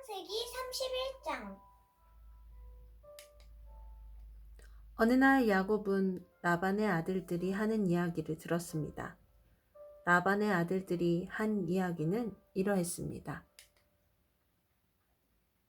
창세기 31장. 어느 날 야곱은 라반의 아들들이 하는 이야기를 들었습니다. 라반의 아들들이 한 이야기는 이러했습니다.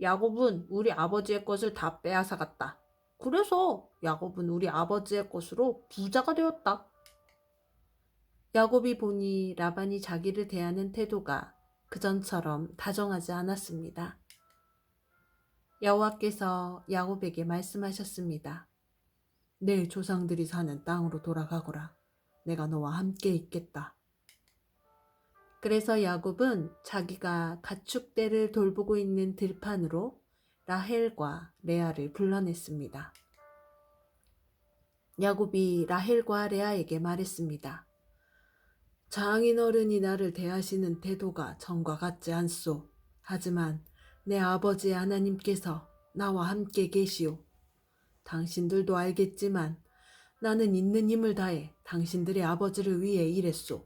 야곱은 우리 아버지의 것을 다 빼앗아 갔다. 그래서 야곱은 우리 아버지의 것으로 부자가 되었다. 야곱이 보니 라반이 자기를 대하는 태도가 그전처럼 다정하지 않았습니다. 여호와께서 야곱에게 말씀하셨습니다. 내 조상들이 사는 땅으로 돌아가거라. 내가 너와 함께 있겠다. 그래서 야곱은 자기가 가축대를 돌보고 있는 들판으로 라헬과 레아를 불러냈습니다. 야곱이 라헬과 레아에게 말했습니다. 장인어른이 나를 대하시는 태도가 전과 같지 않소. 하지만 내 아버지 하나님께서 나와 함께 계시오. 당신들도 알겠지만 나는 있는 힘을 다해 당신들의 아버지를 위해 일했소.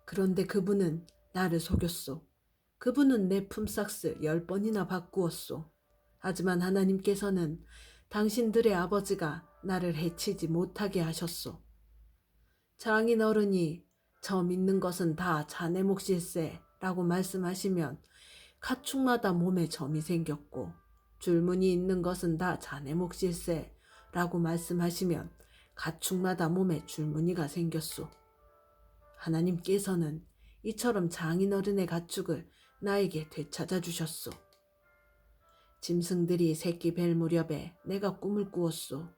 그런데 그분은 나를 속였소. 그분은 내 품삯을 10번이나 바꾸었소. 하지만 하나님께서는 당신들의 아버지가 나를 해치지 못하게 하셨소. 장인어른이 저 믿는 것은 다 자네 몫일세 라고 말씀하시면 가축마다 몸에 점이 생겼고 줄무늬 있는 것은 다 자네 몫일세 라고 말씀하시면 가축마다 몸에 줄무늬가 생겼소. 하나님께서는 이처럼 장인어른의 가축을 나에게 되찾아 주셨소. 짐승들이 새끼 뵐 무렵에 내가 꿈을 꾸었소.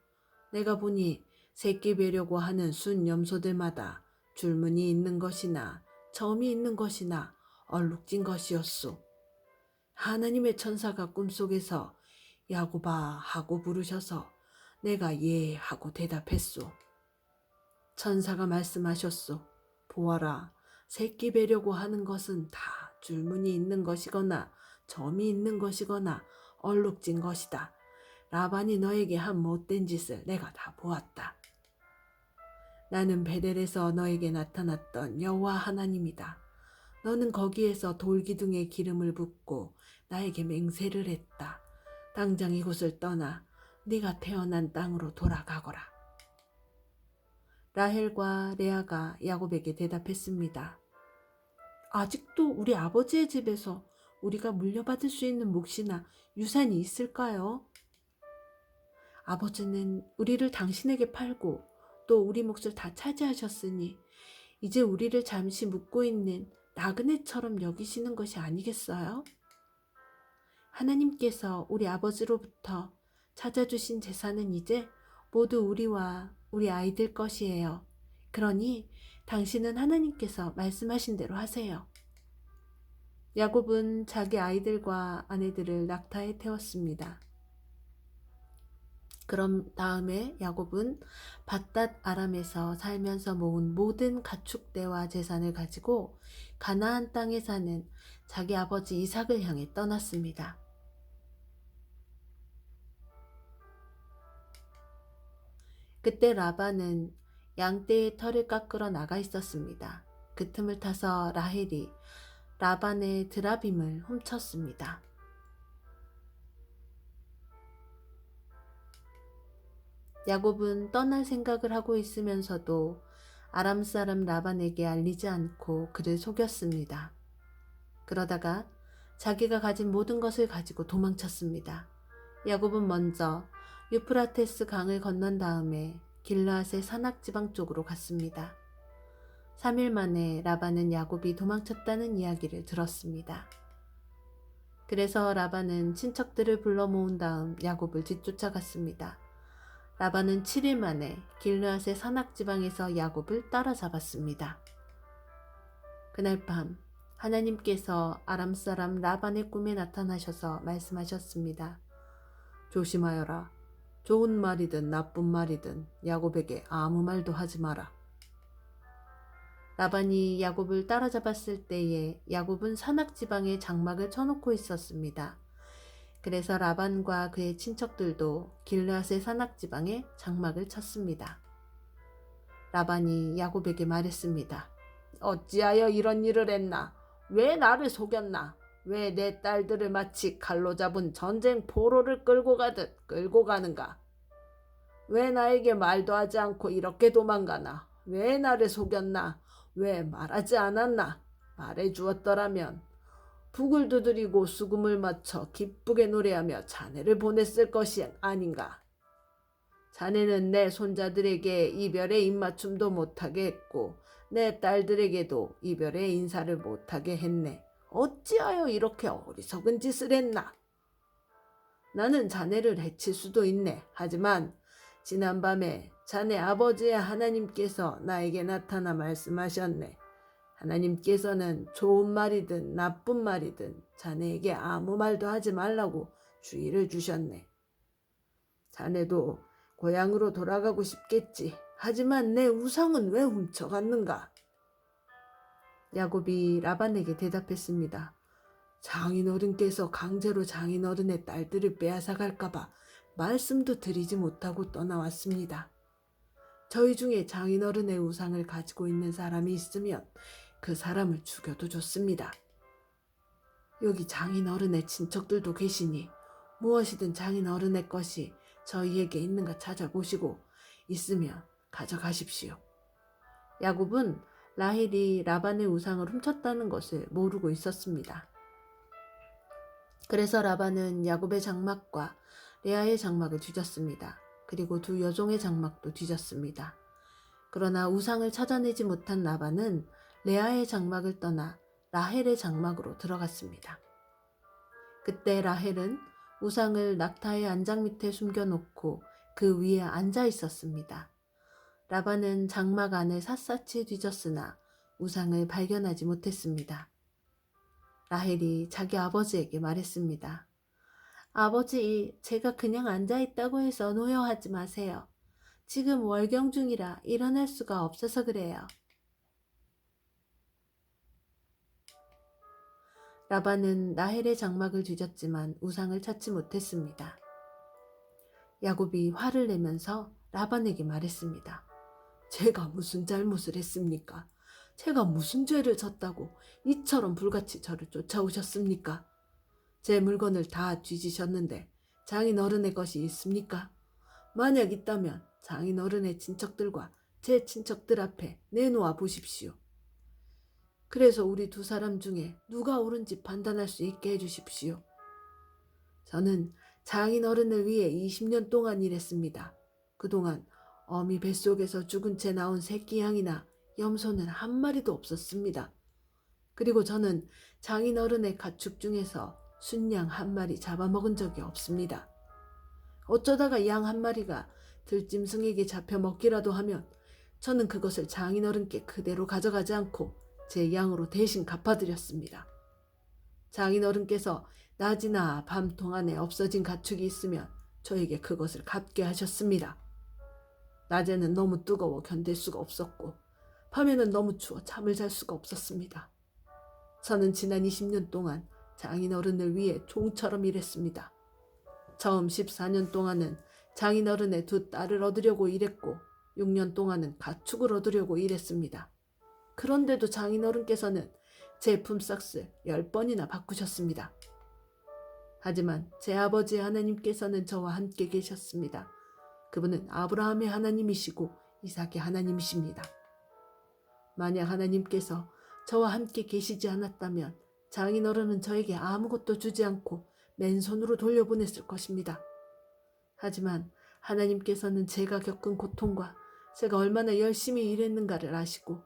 내가 보니 새끼 베려고 하는 순 염소들마다 줄무늬 있는 것이나 점이 있는 것이나 얼룩진 것이었소. 하나님의 천사가 꿈속에서 야곱아 하고 부르셔서 내가 예 하고 대답했소. 천사가 말씀하셨소. 보아라, 새끼 베려고 하는 것은 다 줄무늬 있는 것이거나 점이 있는 것이거나 얼룩진 것이다. 라반이 너에게 한 못된 짓을 내가 다 보았다. 나는 베델에서 너에게 나타났던 여호와 하나님이다. 너는 거기에서 돌기둥에 기름을 붓고 나에게 맹세를 했다. 당장 이곳을 떠나 네가 태어난 땅으로 돌아가거라. 라헬과 레아가 야곱에게 대답했습니다. 아직도 우리 아버지의 집에서 우리가 물려받을 수 있는 몫이나 유산이 있을까요? 아버지는 우리를 당신에게 팔고 또 우리 몫을 다 차지하셨으니 이제 우리를 잠시 묻고 있는 나그네처럼 여기시는 것이 아니겠어요? 하나님께서 우리 아버지로부터 찾아주신 재산은 이제 모두 우리와 우리 아이들 것이에요. 그러니 당신은 하나님께서 말씀하신 대로 하세요. 야곱은 자기 아이들과 아내들을 낙타에 태웠습니다. 그럼 다음에 야곱은 밧닷 아람에서 살면서 모은 모든 가축대와 재산을 가지고 가나안 땅에 사는 자기 아버지 이삭을 향해 떠났습니다. 그때 라반은 양떼의 털을 깎으러 나가 있었습니다. 그 틈을 타서 라헬이 라반의 드라빔을 훔쳤습니다. 야곱은 떠날 생각을 하고 있으면서도 아람 사람 라반에게 알리지 않고 그를 속였습니다. 그러다가 자기가 가진 모든 것을 가지고 도망쳤습니다. 야곱은 먼저 유프라테스 강을 건넌 다음에 길르앗의 산악지방 쪽으로 갔습니다. 3일 만에 라반은 야곱이 도망쳤다는 이야기를 들었습니다. 그래서 라반은 친척들을 불러 모은 다음 야곱을 뒤쫓아갔습니다. 라반은 7일 만에 길르앗의 산악지방에서 야곱을 따라잡았습니다. 그날 밤 하나님께서 아람 사람 라반의 꿈에 나타나셔서 말씀하셨습니다. 조심하여라. 좋은 말이든 나쁜 말이든 야곱에게 아무 말도 하지 마라. 라반이 야곱을 따라잡았을 때에 야곱은 산악지방에 장막을 쳐놓고 있었습니다. 그래서 라반과 그의 친척들도 길르앗의 산악지방에 장막을 쳤습니다. 라반이 야곱에게 말했습니다. 어찌하여 이런 일을 했나? 왜 나를 속였나? 왜 내 딸들을 마치 칼로 잡은 전쟁 포로를 끌고 가듯 끌고 가는가? 왜 나에게 말도 하지 않고 이렇게 도망가나? 왜 나를 속였나? 왜 말하지 않았나? 말해 주었더라면 북을 두드리고 수금을 맞춰 기쁘게 노래하며 자네를 보냈을 것이 아닌가? 자네는 내 손자들에게 이별의 입맞춤도 못하게 했고 내 딸들에게도 이별의 인사를 못하게 했네. 어찌하여 이렇게 어리석은 짓을 했나? 나는 자네를 해칠 수도 있네. 하지만 지난밤에 자네 아버지의 하나님께서 나에게 나타나 말씀하셨네. 하나님께서는 좋은 말이든 나쁜 말이든 자네에게 아무 말도 하지 말라고 주의를 주셨네. 자네도 고향으로 돌아가고 싶겠지. 하지만 내 우상은 왜 훔쳐갔는가? 야곱이 라반에게 대답했습니다. 장인어른께서 강제로 장인어른의 딸들을 빼앗아 갈까봐 말씀도 드리지 못하고 떠나왔습니다. 저희 중에 장인어른의 우상을 가지고 있는 사람이 있으면 그 사람을 죽여도 좋습니다. 여기 장인어른의 친척들도 계시니 무엇이든 장인어른의 것이 저희에게 있는가 찾아보시고 있으면 가져가십시오. 야곱은 라헬이 라반의 우상을 훔쳤다는 것을 모르고 있었습니다. 그래서 라반은 야곱의 장막과 레아의 장막을 뒤졌습니다. 그리고 두 여종의 장막도 뒤졌습니다. 그러나 우상을 찾아내지 못한 라반은 레아의 장막을 떠나 라헬의 장막으로 들어갔습니다. 그때 라헬은 우상을 낙타의 안장 밑에 숨겨놓고 그 위에 앉아 있었습니다. 라반은 장막 안을 샅샅이 뒤졌으나 우상을 발견하지 못했습니다. 라헬이 자기 아버지에게 말했습니다. 아버지, 제가 그냥 앉아있다고 해서 노여하지 마세요. 지금 월경 중이라 일어날 수가 없어서 그래요. 라반은 라헬의 장막을 뒤졌지만 우상을 찾지 못했습니다. 야곱이 화를 내면서 라반에게 말했습니다. 제가 무슨 잘못을 했습니까? 제가 무슨 죄를 졌다고 이처럼 불같이 저를 쫓아오셨습니까? 제 물건을 다 뒤지셨는데 장인어른의 것이 있습니까? 만약 있다면 장인어른의 친척들과 제 친척들 앞에 내놓아 보십시오. 그래서 우리 두 사람 중에 누가 옳은지 판단할 수 있게 해주십시오. 저는 장인어른을 위해 20년 동안 일했습니다. 그동안 어미 뱃속에서 죽은 채 나온 새끼 양이나 염소는 한 마리도 없었습니다. 그리고 저는 장인어른의 가축 중에서 순양 한 마리 잡아먹은 적이 없습니다. 어쩌다가 양 한 마리가 들짐승에게 잡혀 먹기라도 하면 저는 그것을 장인어른께 그대로 가져가지 않고 제 양으로 대신 갚아드렸습니다. 장인어른께서 낮이나 밤 동안에 없어진 가축이 있으면 저에게 그것을 갚게 하셨습니다. 낮에는 너무 뜨거워 견딜 수가 없었고 밤에는 너무 추워 잠을 잘 수가 없었습니다. 저는 지난 20년 동안 장인어른을 위해 종처럼 일했습니다. 처음 14년 동안은 장인어른의 두 딸을 얻으려고 일했고 6년 동안은 가축을 얻으려고 일했습니다. 그런데도 장인어른께서는 제 품삯을 10번이나 바꾸셨습니다. 하지만 제 아버지 하나님께서는 저와 함께 계셨습니다. 그분은 아브라함의 하나님이시고 이삭의 하나님이십니다. 만약 하나님께서 저와 함께 계시지 않았다면 장인어른은 저에게 아무것도 주지 않고 맨손으로 돌려보냈을 것입니다. 하지만 하나님께서는 제가 겪은 고통과 제가 얼마나 열심히 일했는가를 아시고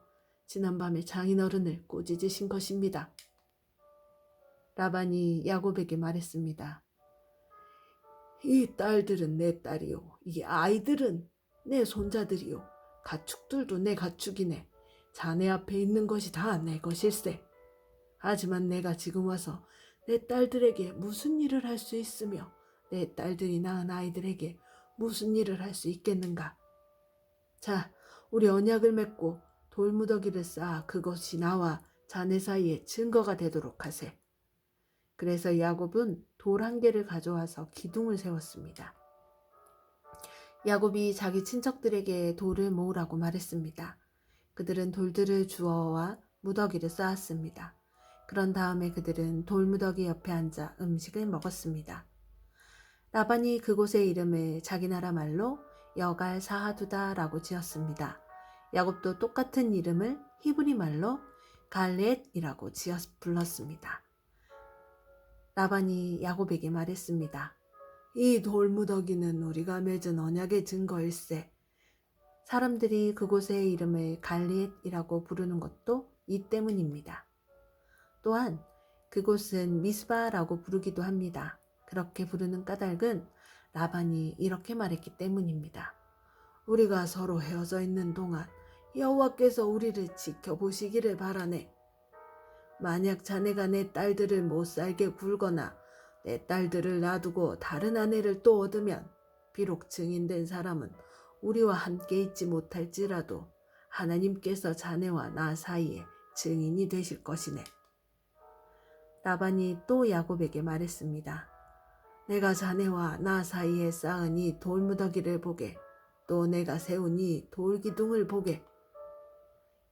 지난밤에 장인어른을 꾸짖으신 것입니다. 라반이 야곱에게 말했습니다. 이 딸들은 내 딸이요. 이 아이들은 내 손자들이요. 가축들도 내 가축이네. 자네 앞에 있는 것이 다 내 것일세. 하지만 내가 지금 와서 내 딸들에게 무슨 일을 할 수 있으며 내 딸들이 낳은 아이들에게 무슨 일을 할 수 있겠는가? 자, 우리 언약을 맺고 돌무더기를 쌓아 그것이 나와 자네 사이에 증거가 되도록 하세. 그래서 야곱은 돌 한 개를 가져와서 기둥을 세웠습니다. 야곱이 자기 친척들에게 돌을 모으라고 말했습니다. 그들은 돌들을 주워와 무더기를 쌓았습니다. 그런 다음에 그들은 돌무더기 옆에 앉아 음식을 먹었습니다. 라반이 그곳의 이름을 자기 나라 말로 여갈 사하두다라고 지었습니다. 야곱도 똑같은 이름을 히브리 말로 갈렛이라고 지어 불렀습니다. 라반이 야곱에게 말했습니다. 이 돌무더기는 우리가 맺은 언약의 증거일세. 사람들이 그곳의 이름을 갈렛이라고 부르는 것도 이 때문입니다. 또한 그곳은 미스바라고 부르기도 합니다. 그렇게 부르는 까닭은 라반이 이렇게 말했기 때문입니다. 우리가 서로 헤어져 있는 동안 여호와께서 우리를 지켜보시기를 바라네. 만약 자네가 내 딸들을 못 살게 굴거나 내 딸들을 놔두고 다른 아내를 또 얻으면 비록 증인된 사람은 우리와 함께 있지 못할지라도 하나님께서 자네와 나 사이에 증인이 되실 것이네. 라반이 또 야곱에게 말했습니다. 내가 자네와 나 사이에 쌓은 이 돌무더기를 보게, 또 내가 세운 이 돌기둥을 보게.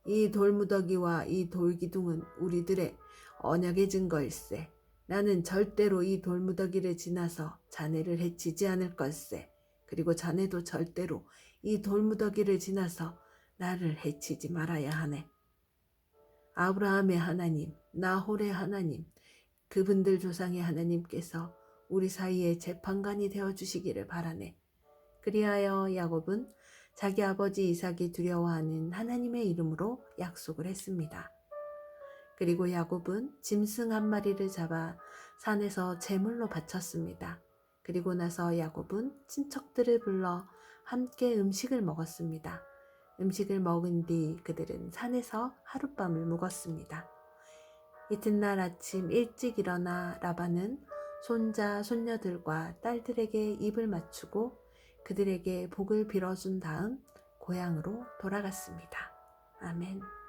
이 돌무더기와 이 돌기둥은 우리들의 언약의 증거일세. 나는 절대로 이 돌무더기를 지나서 자네를 해치지 않을 걸세. 그리고 자네도 절대로 이 돌무더기를 지나서 나를 해치지 말아야 하네. 아브라함의 하나님, 나홀의 하나님, 그분들 조상의 하나님께서 우리 사이에 재판관이 되어주시기를 바라네. 그리하여 야곱은 자기 아버지 이삭이 두려워하는 하나님의 이름으로 약속을 했습니다. 그리고 야곱은 짐승 한 마리를 잡아 산에서 제물로 바쳤습니다. 그리고 나서 야곱은 친척들을 불러 함께 음식을 먹었습니다. 음식을 먹은 뒤 그들은 산에서 하룻밤을 묵었습니다. 이튿날 아침 일찍 일어나 라반은 손자, 손녀들과 딸들에게 입을 맞추고 그들에게 복을 빌어준 다음 고향으로 돌아갔습니다. 아멘.